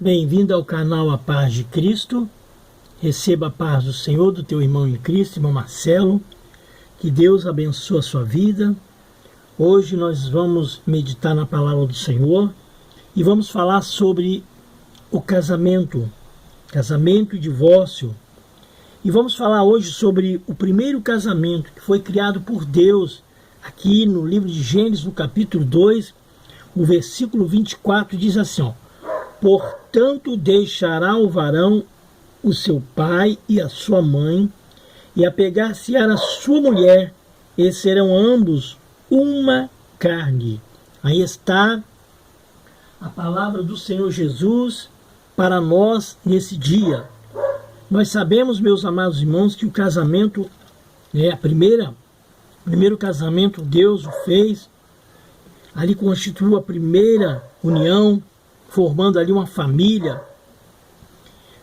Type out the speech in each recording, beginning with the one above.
Bem-vindo ao canal A Paz de Cristo. Receba a paz do Senhor, do teu irmão em Cristo, irmão Marcelo. Que Deus abençoe a sua vida. Hoje nós vamos meditar na palavra do Senhor e vamos falar sobre o casamento e divórcio. E vamos falar hoje sobre o primeiro casamento que foi criado por Deus, aqui no livro de Gênesis, no capítulo 2, o versículo 24, diz assim, ó: portanto deixará o varão o seu pai e a sua mãe, e apegar-se-á a sua mulher, e serão ambos uma carne. Aí está a palavra do Senhor Jesus para nós nesse dia. Nós sabemos, meus amados irmãos, que o casamento, primeiro casamento Deus o fez, ali constituiu a primeira união, formando ali uma família.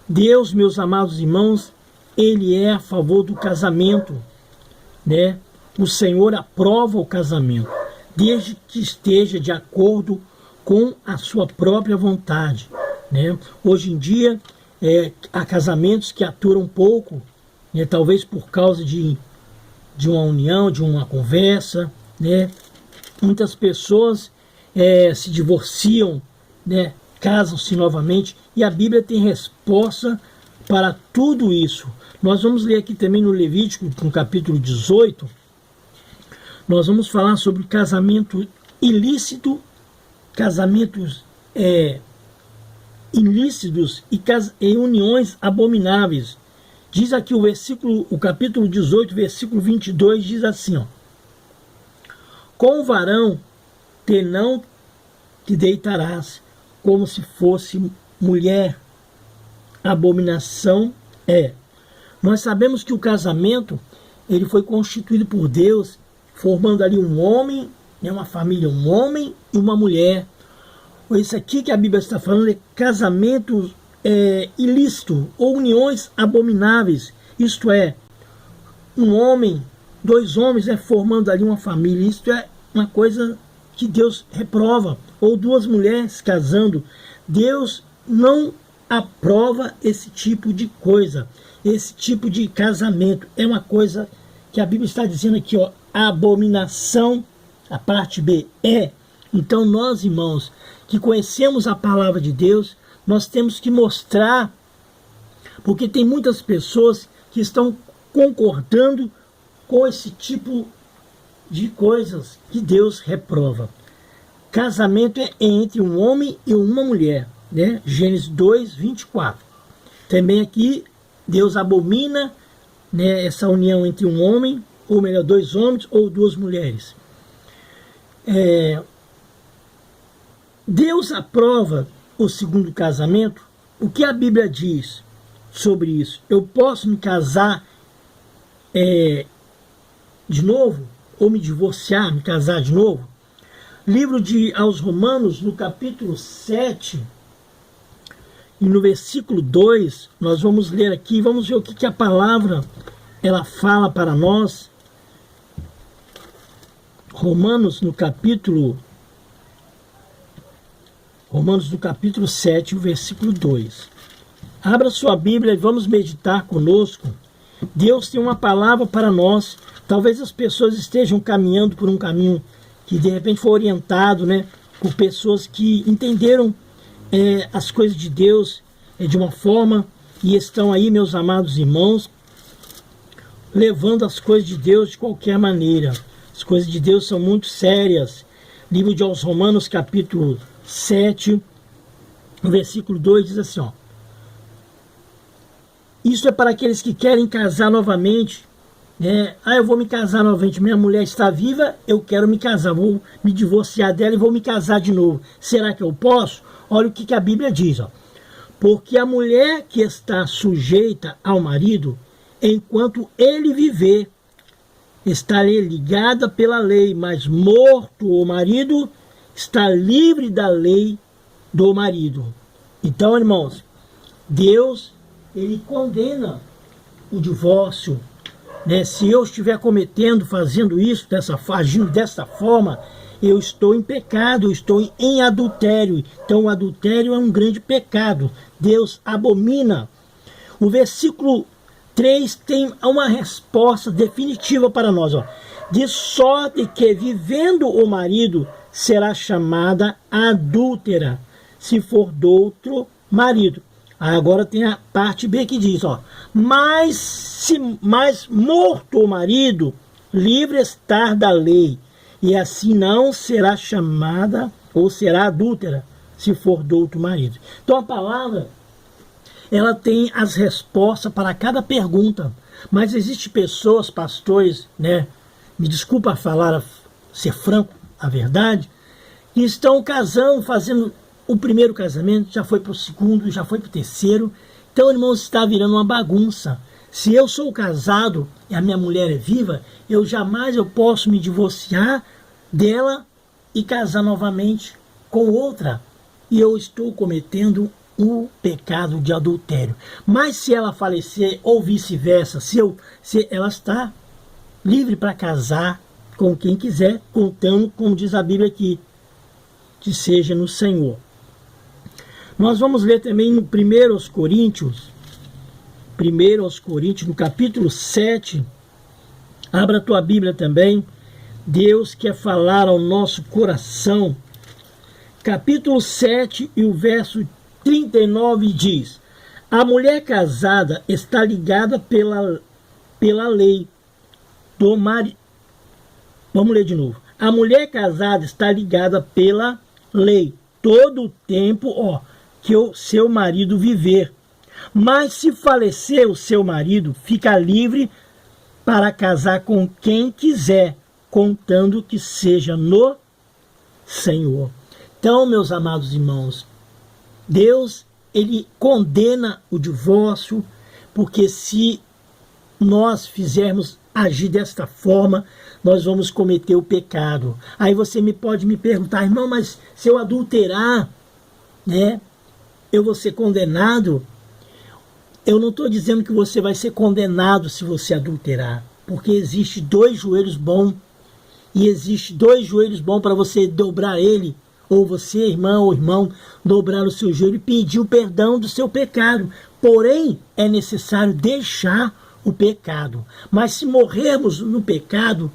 Deus, meus amados irmãos, Ele é a favor do casamento, né? O Senhor aprova o casamento, desde que esteja de acordo com a sua própria vontade, né? Hoje em dia, há casamentos que aturam um pouco, né? Talvez por causa de uma união, de uma conversa, né? Muitas pessoas se divorciam, né? Casam-se novamente, e a Bíblia tem resposta para tudo isso. Nós vamos ler aqui também no Levítico, no capítulo 18, nós vamos falar sobre casamento ilícito, casamentos ilícitos e uniões abomináveis. Diz aqui o capítulo 18, versículo 22, diz assim, ó: com o varão não te deitarás, como se fosse mulher, abominação é. Nós sabemos que o casamento, ele foi constituído por Deus, formando ali um homem, uma família, um homem e uma mulher. Isso aqui que a Bíblia está falando é casamento ilícito, ou uniões abomináveis, isto é, um homem, dois homens formando ali uma família. Isto é uma coisa que Deus reprova, ou duas mulheres casando. Deus não aprova esse tipo de coisa, esse tipo de casamento. É uma coisa que a Bíblia está dizendo aqui, ó, abominação, a parte B é. Então nós, irmãos, que conhecemos a palavra de Deus, nós temos que mostrar, porque tem muitas pessoas que estão concordando com esse tipo de coisas que Deus reprova. Casamento é entre um homem e uma mulher, né? Gênesis 2, 24. Também aqui Deus abomina, né, essa união entre um homem, ou melhor, dois homens ou duas mulheres. Deus aprova o segundo casamento. O que a Bíblia diz sobre isso? Eu posso me casar de novo? Ou me divorciar, me casar de novo? Livro aos Romanos, no capítulo 7, e no versículo 2, nós vamos ler aqui, vamos ver o que a palavra ela fala para nós. Romanos no capítulo 7, o versículo 2. Abra sua Bíblia e vamos meditar conosco. Deus tem uma palavra para nós. Talvez as pessoas estejam caminhando por um caminho que de repente foi orientado, né, por pessoas que entenderam as coisas de Deus de uma forma, e estão aí, meus amados irmãos, levando as coisas de Deus de qualquer maneira. As coisas de Deus são muito sérias. Livro de aos Romanos, capítulo 7, versículo 2, diz assim, ó: isso é para aqueles que querem casar novamente. Eu vou me casar novamente, minha mulher está viva, eu quero me casar, vou me divorciar dela e vou me casar de novo. Será que eu posso? Olha o que a Bíblia diz, ó: porque a mulher que está sujeita ao marido, enquanto ele viver, está ligada pela lei, mas morto o marido, está livre da lei do marido. Então, irmãos, Deus, ele condena o divórcio, né? Se eu estiver fazendo isso, agindo dessa forma, eu estou em pecado, eu estou em adultério. Então o adultério é um grande pecado. Deus abomina. O versículo 3 tem uma resposta definitiva para nós. Ó. De sorte que, vivendo o marido, será chamada adúltera, se for do outro marido. Agora tem a parte B que diz, ó, mas morto o marido, livre estar da lei, e assim não será chamada ou será adúltera, se for do outro marido. Então a palavra, ela tem as respostas para cada pergunta, mas existem pessoas, pastores, né, me desculpa falar, ser franco, a verdade, que estão casando, fazendo o primeiro casamento, já foi para o segundo, já foi para o terceiro. Então, irmãos, está virando uma bagunça. Se eu sou casado e a minha mulher é viva, eu jamais posso me divorciar dela e casar novamente com outra. E eu estou cometendo o pecado de adultério. Mas se ela falecer ou vice-versa, se ela está livre para casar com quem quiser, contando, como diz a Bíblia aqui, que seja no Senhor. Nós vamos ler também no 1 Coríntios, no capítulo 7. Abra a tua Bíblia também. Deus quer falar ao nosso coração. Capítulo 7 e o verso 39 diz: a mulher casada está ligada pela lei do marido. Vamos ler de novo. A mulher casada está ligada pela lei todo o tempo, que o seu marido viver. Mas se falecer o seu marido, fica livre para casar com quem quiser, contando que seja no Senhor. Então, meus amados irmãos, Deus, ele condena o divórcio, porque se nós fizermos agir desta forma, nós vamos cometer o pecado. Aí você pode me perguntar, irmão, mas se eu adulterar, né, eu vou ser condenado? Eu não estou dizendo que você vai ser condenado se você adulterar, porque existe 2 joelhos bons, e existe 2 joelhos bons para você dobrar ele, ou você, irmã ou irmão, dobrar o seu joelho e pedir o perdão do seu pecado. Porém, é necessário deixar o pecado. Mas se morrermos no pecado,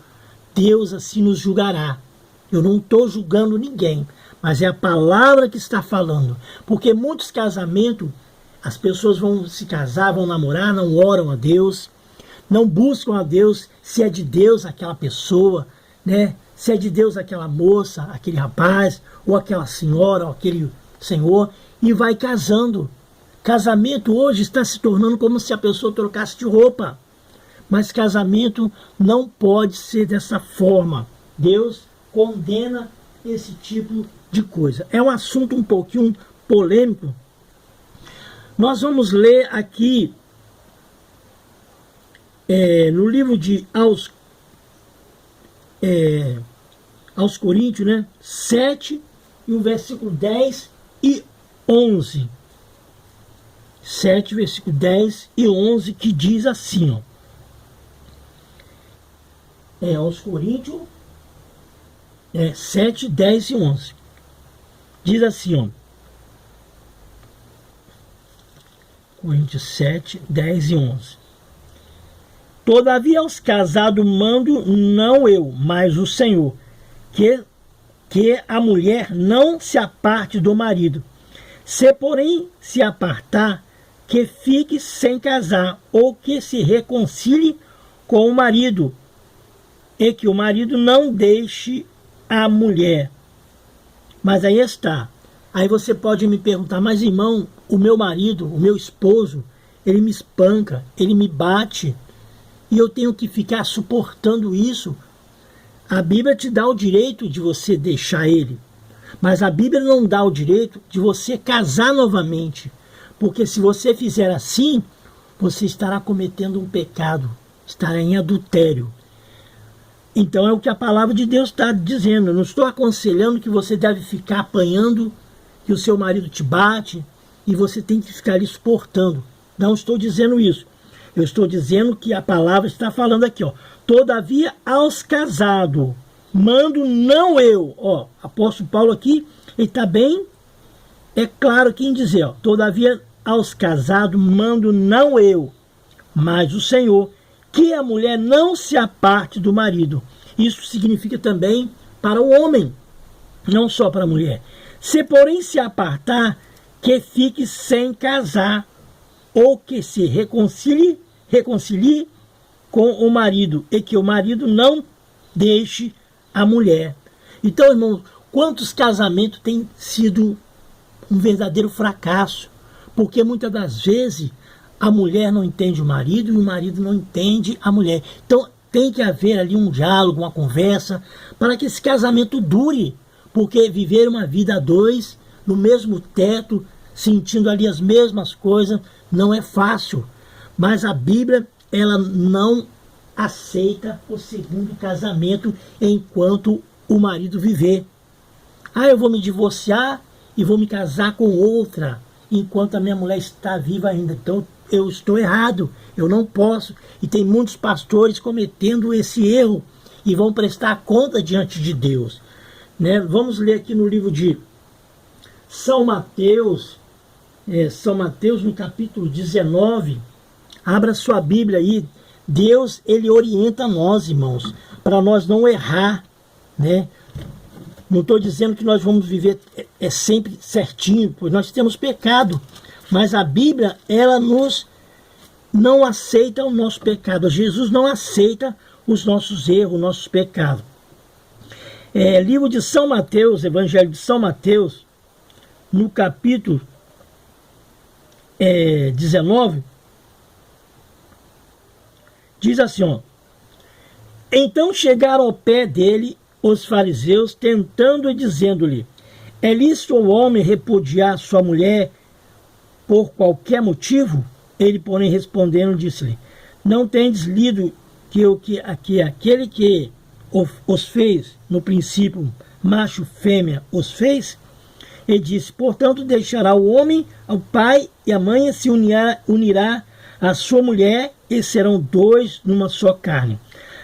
Deus assim nos julgará. Eu não estou julgando ninguém, mas é a palavra que está falando. Porque muitos casamentos, as pessoas vão se casar, vão namorar, não oram a Deus, não buscam a Deus, se é de Deus aquela pessoa, né? Se é de Deus aquela moça, aquele rapaz, ou aquela senhora, ou aquele senhor, e vai casando. Casamento hoje está se tornando como se a pessoa trocasse de roupa. Mas casamento não pode ser dessa forma. Deus condena esse tipo de coisa. É um assunto um pouquinho polêmico. Nós vamos ler aqui no livro de aos Coríntios, né? 7 e o versículo 10 e 11. 7, versículo 10 e 11, que diz assim, aos Coríntios 7, 10 e 11. Diz assim, Coríntios 7, 10 e 11. Todavia aos casados mando não eu, mas o Senhor, que a mulher não se aparte do marido. Se porém se apartar, que fique sem casar, ou que se reconcilie com o marido, e que o marido não deixe a mulher. Mas aí está. Aí você pode me perguntar, mas irmão, o meu marido, o meu esposo, ele me espanca, ele me bate, e eu tenho que ficar suportando isso. A Bíblia te dá o direito de você deixar ele, mas a Bíblia não dá o direito de você casar novamente, porque se você fizer assim, você estará cometendo um pecado, estará em adultério. Então é o que a palavra de Deus está dizendo. Eu não estou aconselhando que você deve ficar apanhando, que o seu marido te bate, e você tem que ficar ali suportando. Não estou dizendo isso. Eu estou dizendo que a palavra está falando aqui, Todavia aos casados mando não eu. Ó, apóstolo Paulo aqui, ele está bem, é claro aqui em dizer, ó, todavia aos casados mando não eu, mas o Senhor, que a mulher não se aparte do marido. Isso significa também para o homem, não só para a mulher. Se porém se apartar, que fique sem casar, ou que se reconcilie com o marido, e que o marido não deixe a mulher. Então, irmãos, quantos casamentos têm sido um verdadeiro fracasso? Porque muitas das vezes a mulher não entende o marido e o marido não entende a mulher. Então tem que haver ali um diálogo, uma conversa, para que esse casamento dure. Porque viver uma vida a dois, no mesmo teto, sentindo ali as mesmas coisas, não é fácil. Mas a Bíblia, ela não aceita o segundo casamento enquanto o marido viver. Ah, eu vou me divorciar e vou me casar com outra enquanto a minha mulher está viva ainda. Então eu estou errado, eu não posso. E tem muitos pastores cometendo esse erro e vão prestar conta diante de Deus. Né? Vamos ler aqui no livro de São Mateus, no capítulo 19. Abra sua Bíblia aí. Deus, ele orienta nós, irmãos, para nós não errar, né? Não estou dizendo que nós vamos viver sempre certinho, pois nós temos pecado, mas a Bíblia, ela não aceita o nosso pecado. Jesus não aceita os nossos erros, os nossos pecados. Livro de São Mateus, Evangelho de São Mateus, no capítulo 19, diz assim, ó: então chegaram ao pé dele os fariseus, tentando e dizendo-lhe: é lícito ao homem repudiar sua mulher por qualquer motivo? Ele, porém, respondendo, disse-lhe: não tendes lido que aquele que os fez, no princípio, macho fêmea, os fez? Ele disse: portanto, deixará o homem ao pai e a mãe, e se unirá à sua mulher, e serão dois numa só carne.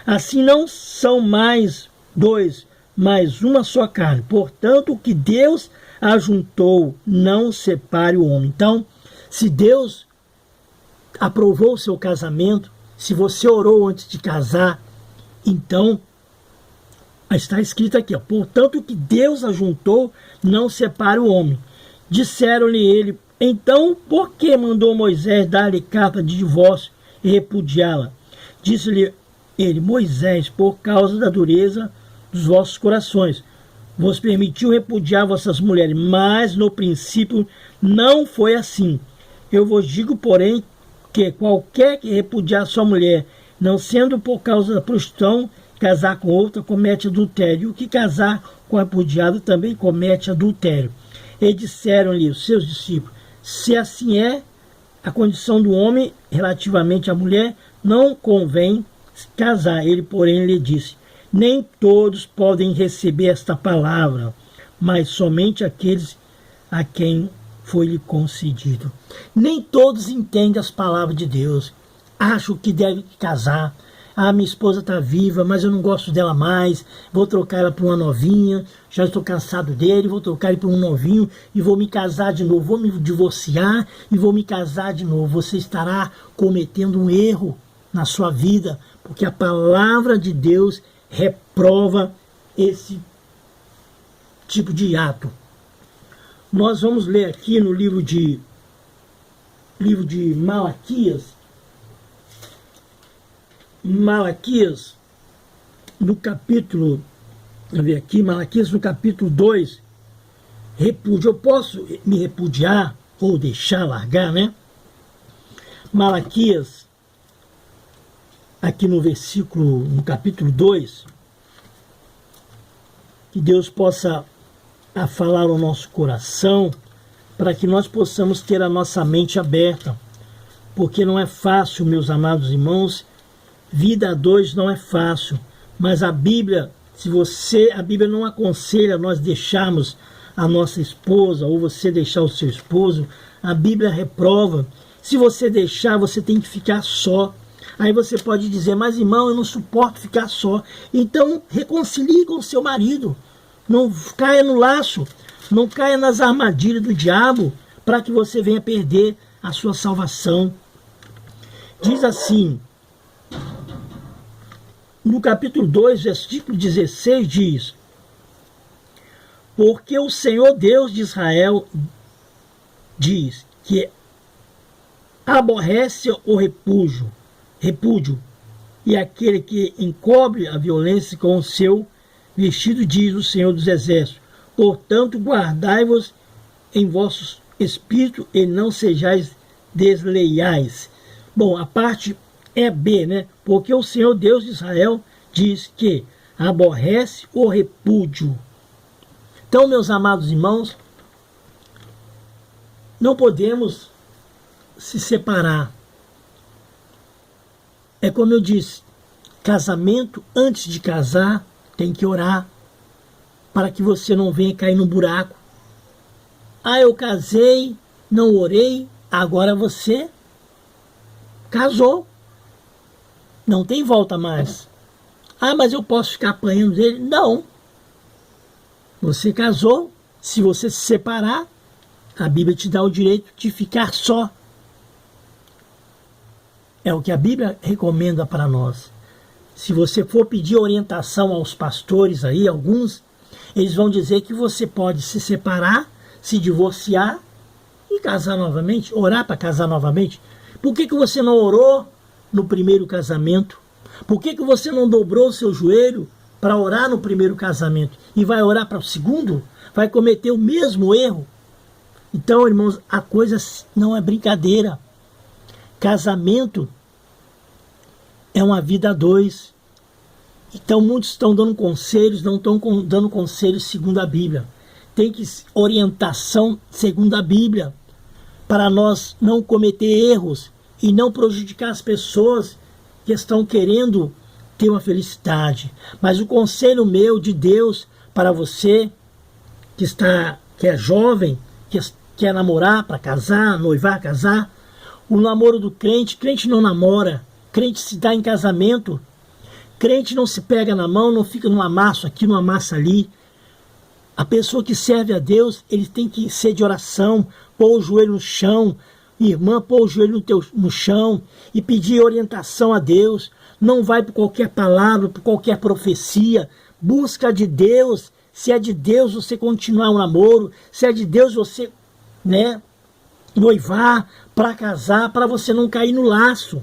Assim não são mais dois, mas uma só carne. Portanto, o que Deus ajuntou, não separe o homem. Então, se Deus aprovou o seu casamento, se você orou antes de casar, então está escrito aqui, ó: portanto, o que Deus ajuntou, não separe o homem. Disseram-lhe ele: então, por que mandou Moisés dar-lhe carta de divórcio e repudiá-la? Disse-lhe ele: Moisés, por causa da dureza dos vossos corações, vos permitiu repudiar vossas mulheres, mas no princípio não foi assim. Eu vos digo, porém, que qualquer que repudiar sua mulher, não sendo por causa da prostituição, casar com outra, comete adultério. E o que casar com a repudiada também comete adultério. E disseram-lhe os seus discípulos: se assim é a condição do homem relativamente à mulher, não convém casar. Ele, porém, lhe disse: nem todos podem receber esta palavra, mas somente aqueles a quem foi-lhe concedido. Nem todos entendem as palavras de Deus. Acham que deve casar. Ah, minha esposa está viva, mas eu não gosto dela mais. Vou trocar ela por uma novinha. Já estou cansado dele. Vou trocar ele por um novinho e vou me casar de novo. Vou me divorciar e vou me casar de novo. Você estará cometendo um erro na sua vida, porque a palavra de Deus reprova esse tipo de ato. Nós vamos ler aqui no livro de Malaquias, no capítulo, vamos ver aqui, Malaquias no capítulo 2, repúdio. Eu posso me repudiar ou deixar, largar, né? Malaquias, aqui no capítulo 2, que Deus possa falar ao nosso coração, para que nós possamos ter a nossa mente aberta, porque não é fácil, meus amados irmãos. Vida a dois não é fácil, mas a Bíblia não aconselha nós deixarmos a nossa esposa ou você deixar o seu esposo. A Bíblia reprova. Se você deixar, você tem que ficar só. Aí você pode dizer, mas irmão, eu não suporto ficar só. Então, reconcilie com o seu marido. Não caia no laço, não caia nas armadilhas do diabo, para que você venha perder a sua salvação. Diz assim, no capítulo 2, versículo 16, diz: porque o Senhor Deus de Israel diz que aborrece o repúdio, e aquele que encobre a violência com o seu vestido, diz o Senhor dos Exércitos. Portanto, guardai-vos em vossos espíritos e não sejais desleiais. Bom, a parte é B, né? Porque o Senhor Deus de Israel diz que aborrece o repúdio. Então, meus amados irmãos, não podemos se separar. É como eu disse, casamento, antes de casar, tem que orar para que você não venha cair no buraco. Ah, eu casei, não orei, agora você casou. Não tem volta mais. Ah, mas eu posso ficar apanhando dele? Não. Você casou, se você se separar, a Bíblia te dá o direito de ficar só. É o que a Bíblia recomenda para nós. Se você for pedir orientação aos pastores aí, alguns, eles vão dizer que você pode se separar, se divorciar e casar novamente, orar para casar novamente. Por que você não orou no primeiro casamento? Por que você não dobrou o seu joelho para orar no primeiro casamento e vai orar para o segundo? Vai cometer o mesmo erro? Então, irmãos, a coisa não é brincadeira. Casamento é uma vida a dois. Então, muitos estão dando conselhos, não estão dando conselhos segundo a Bíblia. Tem que orientação segundo a Bíblia, para nós não cometer erros e não prejudicar as pessoas que estão querendo ter uma felicidade. Mas o conselho meu de Deus para você que é jovem, que quer namorar para casar, noivar, casar, o namoro do crente não namora, crente se dá em casamento, crente não se pega na mão, não fica num amasso aqui, num amasso ali. A pessoa que serve a Deus, ele tem que ser de oração, pôr o joelho no chão, irmã, pôr o joelho no chão e pedir orientação a Deus. Não vai por qualquer palavra, por qualquer profecia. Busca de Deus. Se é de Deus, você continuar o namoro. Se é de Deus, você, noivar para casar, para você não cair no laço.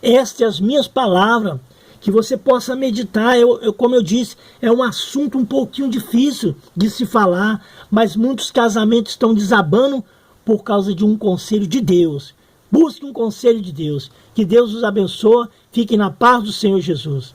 Estas são as minhas palavras, que você possa meditar. Como eu disse, é um assunto um pouquinho difícil de se falar, mas muitos casamentos estão desabando por causa de um conselho de Deus. Busque um conselho de Deus. Que Deus os abençoe. Fique na paz do Senhor Jesus.